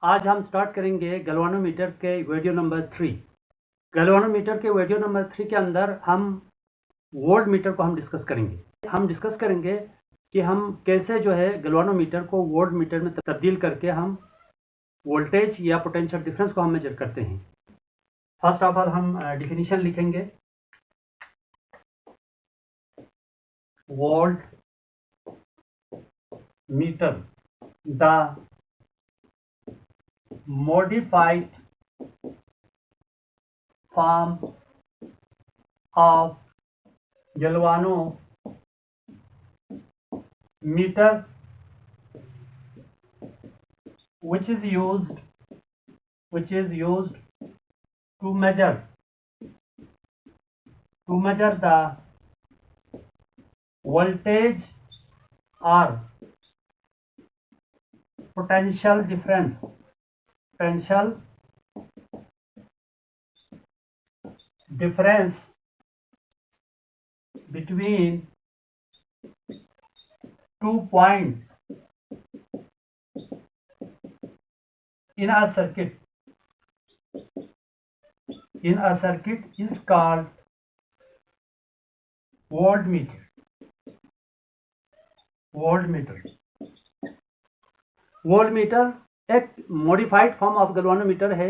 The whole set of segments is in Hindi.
आज हम स्टार्ट करेंगे गैल्वानोमीटर के वीडियो नंबर 3। गैल्वानोमीटर के वीडियो नंबर 3 के अंदर हम वोल्ट मीटर को हम डिस्कस करेंगे कि हम कैसे जो है गैल्वानोमीटर को वोल्ट मीटर में तब्दील करके हम वोल्टेज या पोटेंशियल डिफरेंस को हम मेजर करते हैं। फर्स्ट ऑफ ऑल हम डिफिनीशन लिखेंगे। Volt meter, the modified form of galvanometer which is used to measure the voltage or potential difference between 2 points in a circuit is called voltmeter। Voltmeter एक मॉडिफाइड फॉर्म ऑफ गैल्वानोमीटर है।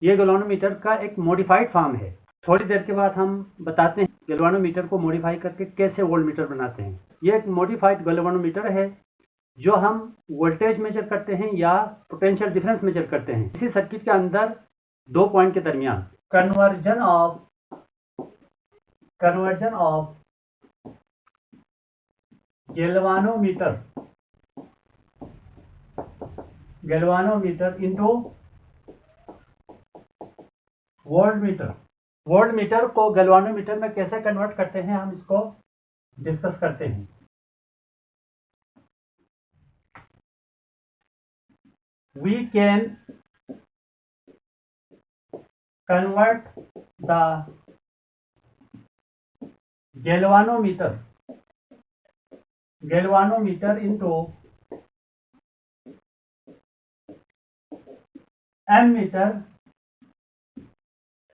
ये गैल्वानोमीटर का एक मॉडिफाइड फॉर्म है। थोड़ी देर के बाद हम बताते हैं गैल्वानोमीटर को मॉडिफाई करके कैसे वोल्टमीटर बनाते हैं। ये एक मॉडिफाइड गैल्वानोमीटर है जो हम वोल्टेज मेजर करते हैं या पोटेंशियल डिफरेंस मेजर करते हैं इसी सर्किट के अंदर 2 पॉइंट के दरमियान। Conversion of galvanometer into voltmeter को गैल्वानोमीटर में कैसे कन्वर्ट करते हैं हम इसको डिस्कस करते हैं। We can convert the galvanometer into ammeter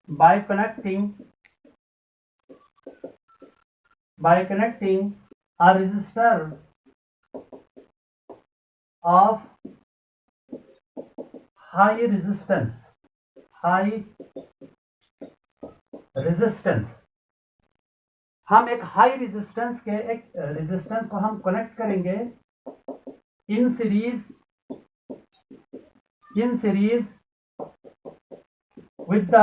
by connecting a resistor of high resistance। हम एक हाई रेजिस्टेंस को हम कनेक्ट करेंगे in series with the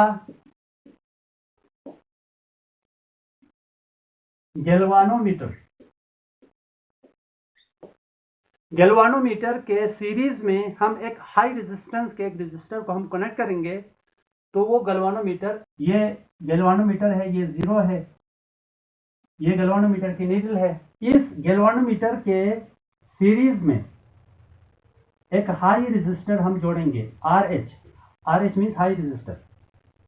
galvanometer के सीरीज में हम एक हाई रेजिस्टेंस के एक रेजिस्टर को हम कनेक्ट करेंगे तो वो गैल्वानोमीटर, ये गैल्वानोमीटर है, ये 0 है, ये गैल्वानोमीटर की नीडल है। इस गैल्वानोमीटर के सीरीज में एक हाई रेजिस्टर हम जोड़ेंगे RH means high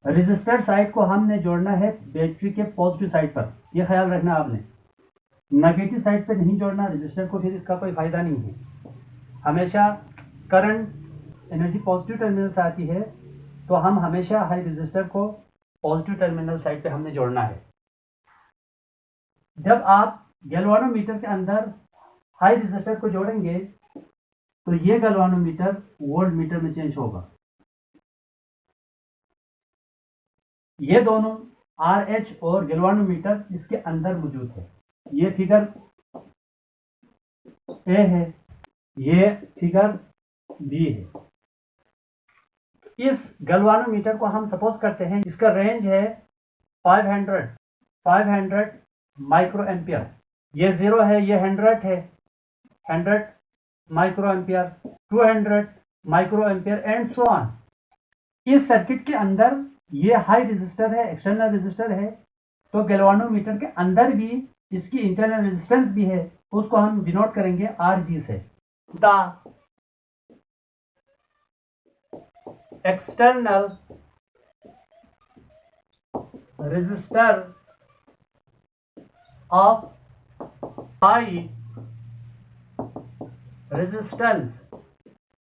resistor side को हमने जोड़ना है बैटरी के पॉजिटिव साइड पर। यह ख्याल रखना आपने, नेगेटिव साइड पर नहीं जोड़ना रेजिस्टर को, फिर इसका कोई फायदा नहीं है। हमेशा करंट एनर्जी पॉजिटिव टर्मिनल से आती है तो हम हमेशा हाई रेजिस्टर को पॉजिटिव टर्मिनल साइड पे हमने जोड़ना है। जब आप गैल्वानोमीटर के अंदर हाई रेजिस्टर को जोड़ेंगे तो ये गैल्वानोमीटर वोल्टमीटर में चेंज होगा। ये दोनों RH और गैल्वानोमीटर इसके अंदर मौजूद है। ये फिगर A है, ये फिगर B है। इस गैल्वानोमीटर को हम सपोज करते हैं इसका रेंज है 500 माइक्रो एम्पियर। ये 0 है, ये 100 है, 100 micro ampere, 200 micro ampere and so on. इस सर्किट के अंदर ये हाई रेजिस्टर है, एक्सटर्नल रेजिस्टर है, तो गैल्वानोमीटर के अंदर भी इसकी इंटरनल रेजिस्टेंस भी है, उसको हम डिनोट करेंगे RG से। The external resistor of high resistance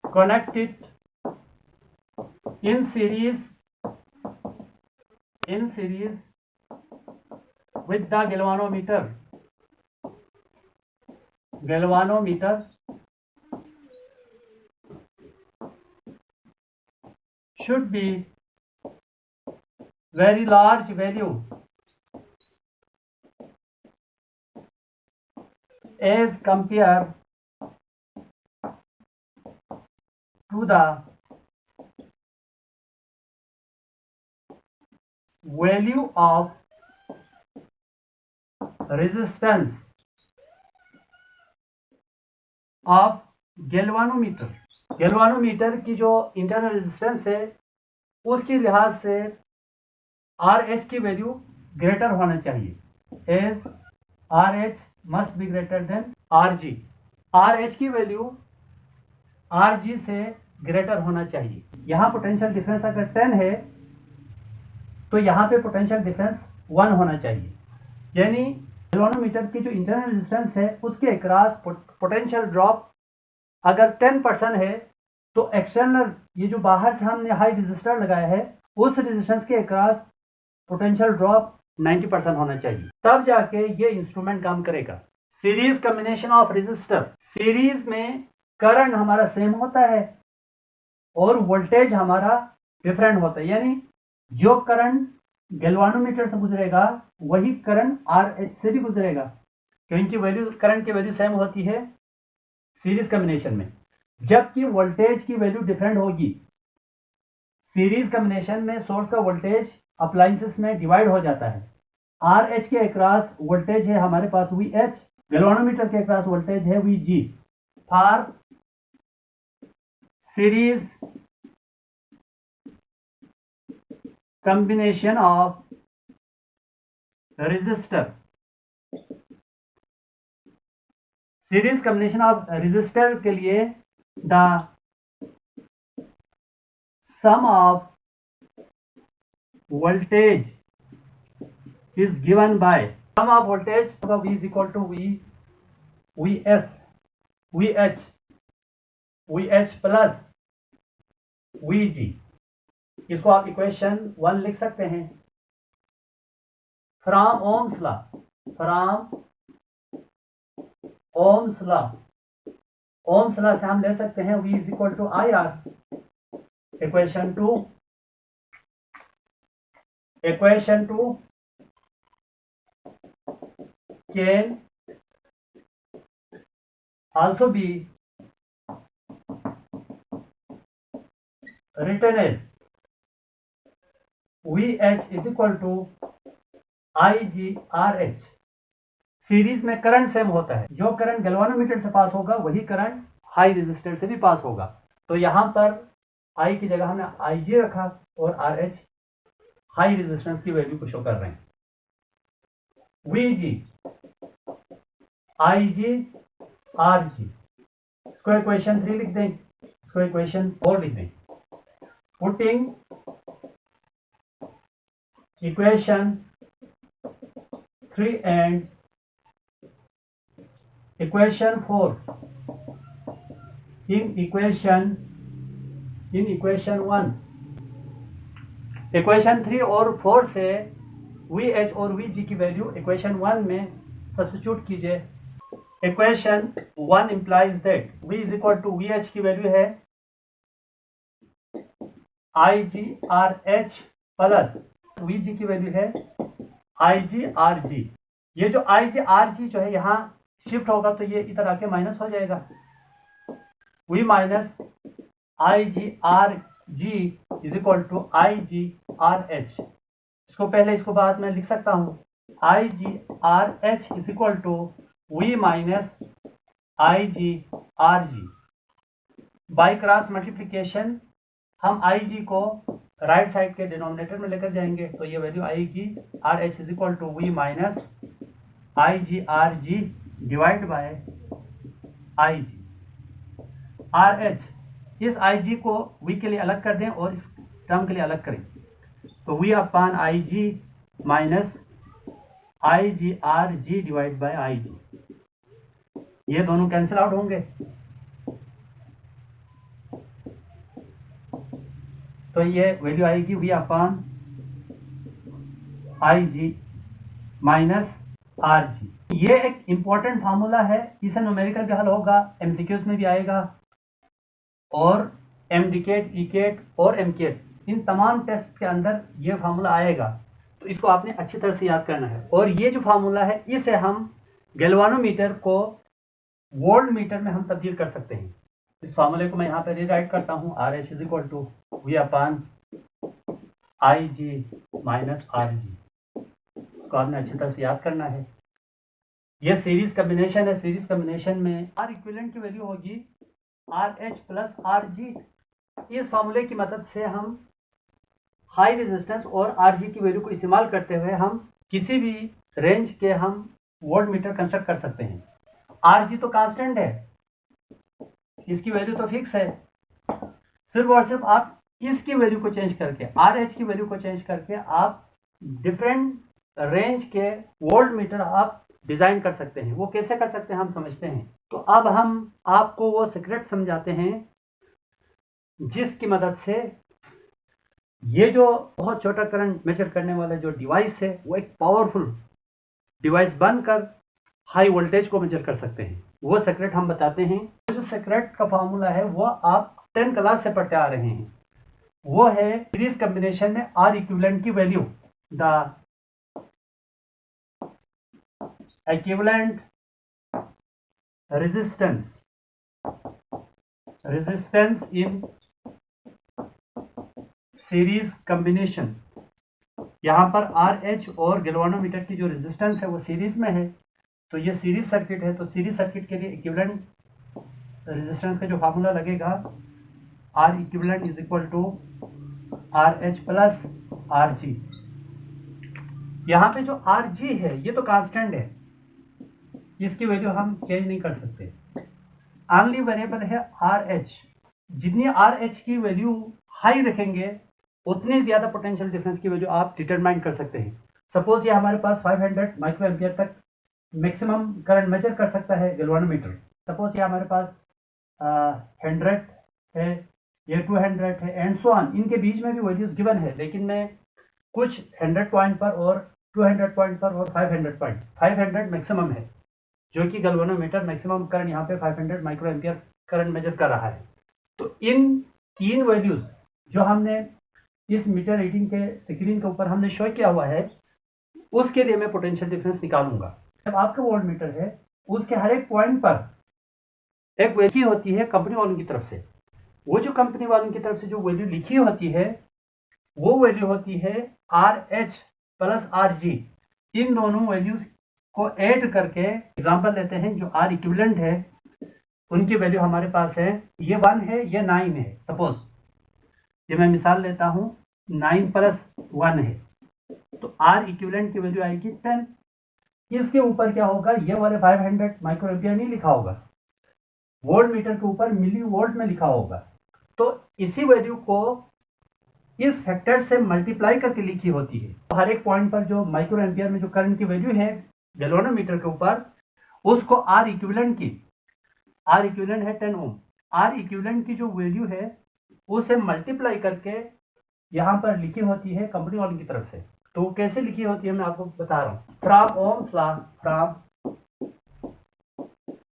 connected in series with the galvanometer should be very large value as compared to the value of resistance of galvanometer. Galvanometer की जो इंटरनल रेजिस्टेंस है उसके लिहाज से RH की वैल्यू ग्रेटर होना चाहिए, as RH must be greater than RG। RH की वैल्यू RG से ग्रेटर होना चाहिए। यहाँ पोटेंशियल डिफरेंस अगर 10 है तो यहाँ पे पोटेंशियल डिफरेंस 1 होना चाहिए, यानी गैल्वानोमीटर की जो इंटरनल रेजिस्टेंस है उसके अक्रॉस पोटेंशियल ड्रॉप अगर 10% है तो एक्सटर्नल ये जो बाहर से हमने हाई रेजिस्टर लगाया है उस रेजिस्टेंस के अक्रॉस पोटेंशियल ड्रॉप 90% होना चाहिए, तब जाके ये इंस्ट्रूमेंट काम करेगा। Series combination of resistor, series में करंट हमारा सेम होता है और वोल्टेज हमारा डिफरेंट होता है, यानी जो करंट गैल्वानोमीटर से गुजरेगा वही करंट RH से भी गुजरेगा, क्योंकि वैल्यू करंट की वैल्यू सेम होती है सीरीज कॉम्बिनेशन में। जबकि वोल्टेज की वैल्यू डिफरेंट होगी। सीरीज कॉम्बिनेशन में सोर्स का वोल्टेज अप्लायंसेस में डिवाइड हो जाता है। RH के अक्रॉस वोल्टेज है हमारे पास VH, गैल्वानोमीटर के अक्रॉस वोल्टेज है VG। For series combination of resistor, series combination of resistor के लिए the sum of voltage is given by sum of voltage V is equal to VH plus VG। इसको आप इक्वेशन 1 लिख सकते हैं। फ्रॉम ओम्स लॉ से हम ले सकते हैं V is equal to IR। Equation 2 can also be written as VH is equal to IGRH। Series में करंट सेम होता है, जो करंट गैल्वानोमीटर से पास होगा वही करंट हाई रेजिस्टर से भी पास होगा। तो यहाँ पर I की जगह हमने IG रखा और RH हाई रेजिस्टेंस की वैल्यू को शो कर रहे हैं। VG IG RG, इसको इक्वेशन 3 लिख दें, इसको इक्वेशन 4 लिख दें। Putting equation 3 and equation 4 in equation 1, equation 3 और 4 से VH और VG की वैल्यू इक्वेशन 1 में सब्स्टिट्यूट कीजिए। Equation 1 implies that V is equal to VH की वैल्यू है IGRH प्लस VG की वैल्यू है IGRG। ये जो IGRG जो है यहाँ शिफ्ट होगा तो ये इधर आके माइनस हो जाएगा। V minus IGRG is equal to IGRH। इसको पहले इसको बाद में लिख सकता हूँ। IGRH is equal to V minus IGRG। By cross multiplication हम IG को राइट साइड के डिनोमिनेटर में लेकर जाएंगे तो ये वैल्यू आएगी RH is equal to V minus IGRG divide by IG। RH इस IG को V के लिए अलग कर दें और इस टर्म के लिए अलग करें तो V upon IG minus IGRG divide by IG, ये दोनों कैंसिल आउट होंगे तो ये वैल्यू आएगी V upon I G minus R G. ये एक इंपॉर्टेंट फार्मूला है, इसे न्यूमेरिकल भी हल होगा, एमसीक्यूज में भी आएगा, और एमडीकेट, ईकेट और एमकेट, इन तमाम टेस्ट के अंदर ये फार्मूला आएगा। तो इसको आपने अच्छी तरह से याद करना है। और ये जो फार्मूला है इसे हम गैल्वानोमीटर को वोल्ट मीटर में हम तब्दील कर सकते हैं। इस फार्मूले को मैं यहाँ पे रीराइट करता हूँ, R H is equal to V upon I G minus R G. इसको आपने अच्छी तरह से याद करना है। ये सीरीज कम्बिनेशन है, सीरीज कम्बिनेशन में आर इक्विवेलेंट की वैल्यू होगी R H plus R G. इस फार्मूले की मदद से हम हाई रेजिस्टेंस और आर जी की वैल्यू को इस्तेमाल करते हुए हम किसी भी रेंज के हम वोल्ट मीटर कंस्ट्रक्ट कर सकते हैं। आर जी तो कांस्टेंट है, इसकी वैल्यू तो फिक्स है, सिर्फ और सिर्फ आप इसकी वैल्यू को चेंज करके, आर एच की वैल्यू को चेंज करके आप डिफरेंट रेंज के वोल्ट मीटर आप डिजाइन कर सकते हैं। वो कैसे कर सकते हैं हम समझते हैं। तो अब हम आपको वो सीक्रेट समझाते हैं जिसकी मदद से ये जो बहुत छोटा करंट मेजर करने वाला जो डिवाइस है वो एक पावरफुल डिवाइस बनकर हाई वोल्टेज को मेजर कर सकते हैं। वो सीक्रेट हम बताते हैं। जो सीक्रेट का फार्मूला है वो आप 10 क्लास से पढ़ते आ रहे हैं। वो है सीरीज कॉम्बिनेशन में आर इक्विवेलेंट की value, the equivalent resistance in series combination. यहाँ पर आर एच और गैल्वानोमीटर की जो रेजिस्टेंस है वो सीरीज में है, तो ये सीरीज सर्किट है। तो सीरीज सर्किट के लिए इक्विवेलेंट रेजिस्टेंस का जो फार्मूला लगेगा, R equivalent is equal to R H plus R G. यहाँ पे जो आर जी है ये तो कांस्टेंट है, इसकी वैल्यू हम चेंज नहीं कर सकते। ओनली वेरिएबल है आर एच। जितनी आर एच की वैल्यू हाई रखेंगे उतनी ज्यादा पोटेंशियल डिफरेंस की वैल्यू आप डिटरमाइन कर सकते हैं। सपोज ये हमारे पास 500 माइक्रो एम्पियर तक मैक्सिमम करंट मेजर कर सकता है गैल्वानोमीटर। सपोज ये हमारे पास 100 है, ये 200 है एंड सो ऑन। इनके बीच में भी वैल्यूज गिवन है, लेकिन मैं कुछ 100 पॉइंट पर और 200 पॉइंट पर और 500 मैक्सिमम है, जो कि गैल्वानोमीटर मैक्सिमम करंट यहाँ पे 500 माइक्रो एम्पियर करंट मेजर कर रहा है। तो इन तीन वैल्यूज जो हमने इस मीटर रीडिंग के स्क्रीन के ऊपर हमने शो किया हुआ है, उसके लिए मैं पोटेंशियल डिफरेंस निकालूंगा। जब आपका वोल्ट मीटर है उसके हर एक पॉइंट पर एक वैल्यू होती है कंपनी वालों की तरफ से। वो जो कंपनी वालों की तरफ से जो वैल्यू लिखी होती है वो वैल्यू होती है R H plus R G. इन दोनों वैल्यूज को ऐड करके एग्जांपल लेते हैं, जो आर इक्विवेलेंट है उनकी वैल्यू हमारे पास है, ये 1 है, ये 9 है। सपोज ये मैं मिसाल लेता हूं, 9 प्लस 1 है, तो आर इक्विवेलेंट की वैल्यू आएगी 10। इसके ऊपर क्या होगा, ये वाले 500 माइक्रो एम्पियर नहीं लिखा होगा, वोल्ट मीटर के ऊपर मिली वोल्ट में लिखा होगा। तो इसी वैल्यू को इस फैक्टर से मल्टीप्लाई करके लिखी होती है। तो हर एक पॉइंट पर जो माइक्रो एम्पियर में जो करंट की वैल्यू है गैल्वानोमीटर के ऊपर, उसको आर इक्विवेलेंट है 10 ओम, आर इक्विवेलेंट की जो वैल्यू है उसे मल्टीप्लाई करके यहाँ पर लिखी होती है कंपनी वालों की तरफ से। तो वो कैसे लिखी होती है मैं आपको बता रहा हूँ। फ्रॉम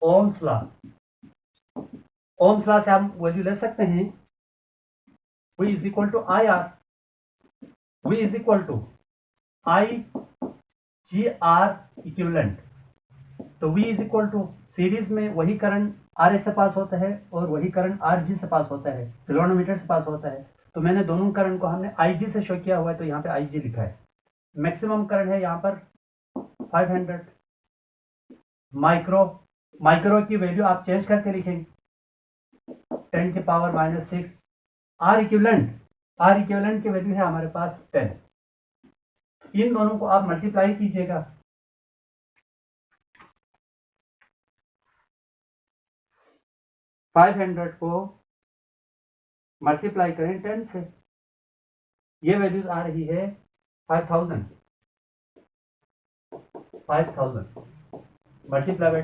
ओम्स लॉ से हम वैल्यू ले सकते हैं, V is equal to I R, V is equal to I G R equivalent. तो V is equal to series में वही करंट आर एच से पास होता है और वही करंट आर जी से पास होता है, गैल्वानोमीटर से पास होता है। तो मैंने दोनों करंट को हमने आई जी से शो किया हुआ है, तो यहाँ पे आई जी लिखा है। मैक्सिमम करंट है यहाँ पर 500 माइक्रो की वैल्यू आप चेंज करके लिखेंगे 10 की पावर -6। आर इक्विवेलेंट की वैल्यू है हमारे पास 10। इन दोनों को आप मल्टीप्लाई कीजिएगा, फाइव 500 को मल्टीप्लाई करें 10 से, ये वैल्यूज आ रही है 5000 मल्टीप्लाई बाई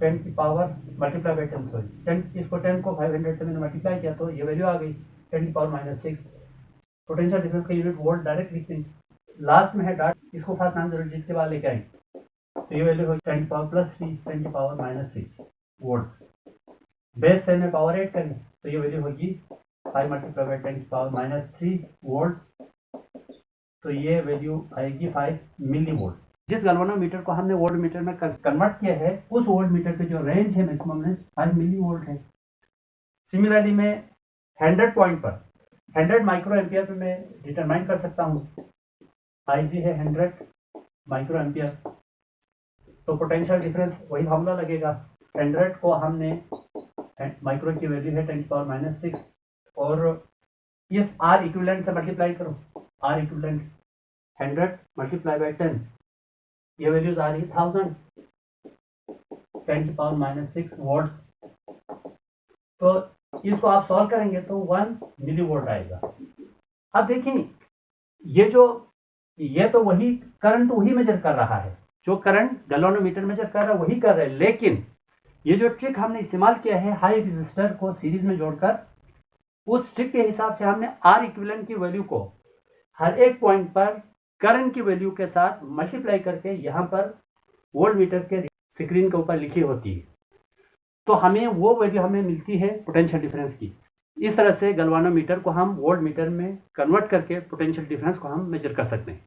10 की पावर मल्टीप्लाई बाई 10 सॉरी 10, इसको 10 को 500 से मैंने मल्टीप्लाई किया तो ये वैल्यू आ गई 10⁻⁻6। पोटेंशियल डिफरेंस का यूनिट वोल्ट डायरेक्ट लिखते हैं, लास्ट में है डॉट, इसको फर्स्ट नाम जरूर जिसके बाद लेके आएंगे तो ये वैल्यू होगी 10⁻+3 10⁻⁻6 वोल्ट्स। बेस से में पावर ऐड करें तो ये वैल्यू होगी 5 मल्टीप्लाई बाई 10⁻⁻3 वोल्ट्स, तो ये वैल्यू आएगी 5 मिली वोल्ट। जिस गैल्वेनोमीटर को हमने वोल्ट मीटर में कन्वर्ट किया है उस वोल्ट मीटर की जो रेंज है मैक्सिमम रेंज 5 मिली वोल्ट है। सिमिलरली मैं 100 पॉइंट पर 100 माइक्रो एम्पियर पे मैं डिटरमाइन कर सकता हूँ, IG है 100 माइक्रो एम्पियर, तो पोटेंशियल डिफरेंस वही फार्मूला लगेगा। 100 को हमने माइक्रो की वैल्यू है 10⁻⁻6 और इस R इक्विवेलेंट से मल्टीप्लाई करो, R इक्विवेलेंट 100 मल्टीप्लाई बाई 10, ये वैल्यूज आ रही 1000 10⁻⁻6 वोल्ट्स। तो इसको आप सॉल्व करेंगे तो 1 मिली वोल्ट आएगा। अब देखिए ये तो वही करंट वही मेजर कर रहा है, जो करंट गैल्वेनोमीटर मेजर कर रहा है वही कर रहा है, लेकिन ये जो ट्रिक हमने इस्तेमाल किया है हाई रेजिस्टर को सीरीज में जोड़कर, उस ट्रिक के हिसाब से हमने R इक्विवेलेंट की वैल्यू को हर एक पॉइंट पर करंट की वैल्यू के साथ मल्टीप्लाई करके यहाँ पर वोल्ट मीटर के स्क्रीन के ऊपर लिखी होती है, तो हमें वो वैल्यू हमें मिलती है पोटेंशियल डिफरेंस की। इस तरह से गैल्वेनोमीटर को हम वोल्ट मीटर में कन्वर्ट करके पोटेंशियल डिफरेंस को हम मेजर कर सकते हैं।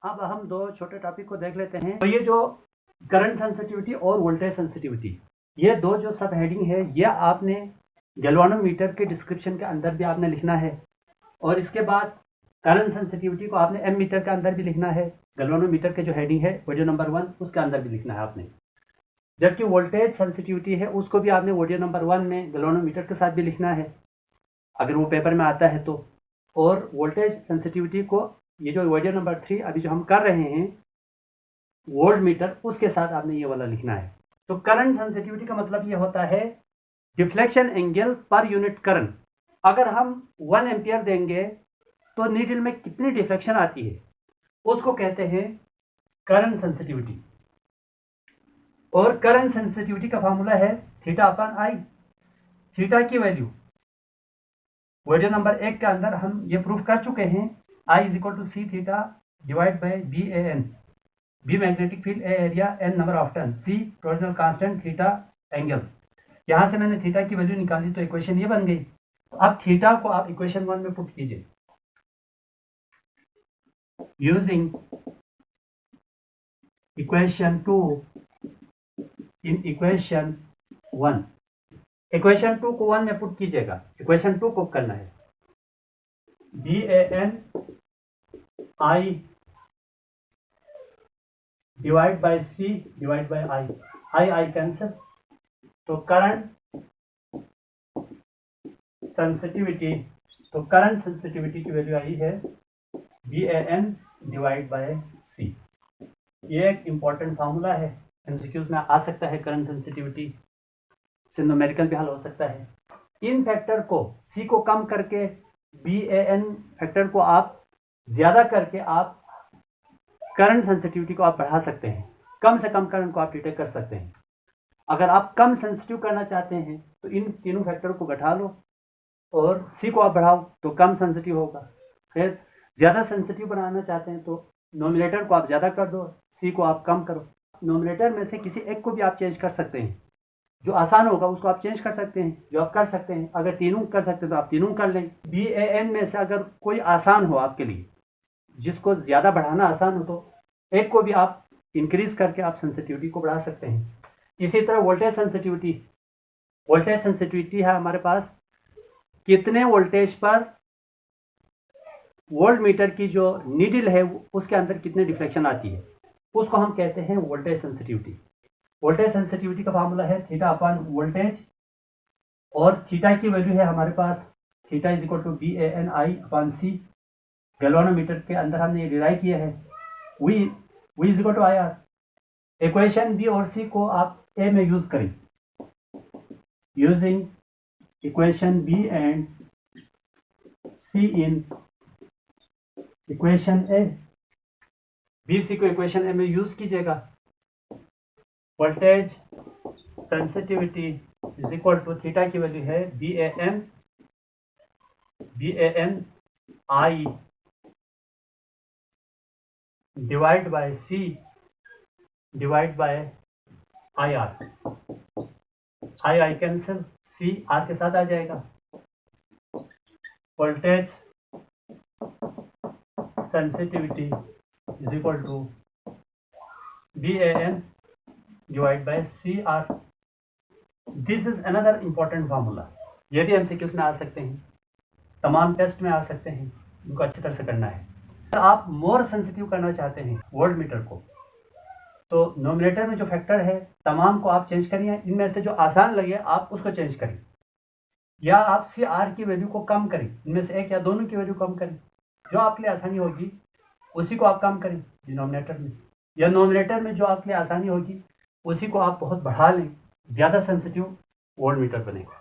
अब हम दो छोटे टॉपिक को देख लेते हैं। तो ये जो करंट सेंसिटिविटी और वोल्टेज सेंसिटिविटी, ये दो जो सब हेडिंग है, ये आपने गैल्वेनोमीटर के डिस्क्रिप्शन के अंदर भी आपने लिखना है, और इसके बाद करंट सेंसिटिविटी को आपने एम मीटर के अंदर भी लिखना है, गैल्वेनोमीटर के जो हेडिंग है वीडियो नंबर 1 उसके अंदर भी लिखना है आपने। जबकि वोल्टेज सेंसिटिविटी है उसको भी आपने वीडियो नंबर 1 में गैल्वेनोमीटर के साथ भी लिखना है अगर वो पेपर में आता है तो। और वोल्टेज सेंसिटिविटी को ये जो वीडियो नंबर 3 अभी जो हम कर रहे हैं वोल्ट मीटर, उसके साथ आपने ये वाला लिखना है। तो करंट सेंसिटिविटी का मतलब ये होता है deflection angle per unit current. अगर हम 1 एम्पियर देंगे तो नीडल में कितनी डिफ्लेक्शन आती है उसको कहते हैं करंट सेंसिटिविटी। और करंट सेंसिटिविटी का फार्मूला है θ/I। थीटा की वैल्यू वीडियो नंबर 1 के अंदर हम ये प्रूफ कर चुके हैं, I = C θ divide by BAN, B magnetic field, A area, N number of turn, C torsional constant, theta angle. यहाँ से मैंने थीटा की वैल्यू निकाली तो इक्वेशन ये बन गई। अब थीटा को आप इक्वेशन 1 में पुट कीजिए using equation 2 in equation 1। Equation 2 को 1 में पुट कीजिएगा। इक्वेशन 2 को करना है BAN I divide by C divide bye I cancel, तो करंट सेंसिटिविटी, तो करंट सेंसिटिविटी की वैल्यू आई है BAN डिवाइड बाय C। ये एक इंपॉर्टेंट फार्मूला है, एमसीक्यूज में आ सकता है, करंट सेंसिटिविटी से न्यूमेरिकल भी हल हो सकता है। इन फैक्टर को C को कम करके BAN फैक्टर को आप ज्यादा करके आप करंट सेंसिटिविटी को आप बढ़ा सकते हैं, कम से कम करंट को आप डिटेक्ट कर सकते हैं। अगर आप कम सेंसिटिव करना चाहते हैं तो इन तीनों फैक्टर को घटा लो और C को आप बढ़ाओ तो कम सेंसिटिव होगा। फिर ज़्यादा सेंसिटिव बनाना चाहते हैं तो नोमिनेटर को आप ज़्यादा कर दो, C को आप कम करो। नोमिनेटर में से किसी एक को भी आप चेंज कर सकते हैं, जो आसान होगा उसको आप चेंज कर सकते हैं, जो आप कर सकते हैं। अगर तीनों कर सकते हैं तो आप तीनों कर लें। BAN में से अगर कोई आसान हो आपके लिए, जिसको ज़्यादा बढ़ाना आसान हो, तो एक को भी आप इंक्रीज करके आप सेंसिटिविटी को बढ़ा सकते हैं। इसी तरह वोल्टेज सेंसिटिविटी है हमारे पास, कितने वोल्टेज पर वोल्ट मीटर की जो नीडल है उसके अंदर कितनी डिफ्लेक्शन आती है, उसको हम कहते हैं वोल्टेज सेंसिटिविटी। वोल्टेज सेंसिटिविटी का फार्मूला है θ/वोल्टेज, और थीटा की वैल्यू है हमारे पास θ = BAN/I/C। गैल्वेनोमीटर के अंदर हमने ये डिराइव किया है V = IR। इक्वेशन B और C को आप A में यूज करें using equation B and C in equation A। B C को इक्वेशन A में यूज कीजिएगा। Voltage sensitivity is equal to theta की वैल्यू है BAN I divide by C divide by IR। I cancel, C R के साथ आ जाएगा। Voltage sensitivity is equal to BAN divide by CR। This is another important formula. ये भी MCQs में आ सकते हैं, तमाम टेस्ट में आ सकते हैं, इनको अच्छी तरह से करना है। अगर आप मोर सेंसिटिव करना चाहते हैं वोल्ट मीटर को, तो नोमिनेटर में जो फैक्टर है तमाम को आप चेंज करिए, इनमें से जो आसान लगे आप उसको चेंज करें, या आप CR की वैल्यू को कम करें, इनमें से एक या दोनों की वैल्यू कम करें, जो आपके लिए आसानी होगी उसी को आप कम करें डिनोमिनेटर में, या नोमिनेटर में जो आपके लिए आसानी होगी उसी को आप बहुत बढ़ा लें, ज़्यादा सेंसिटिव वोल्ट मीटर बनेगा।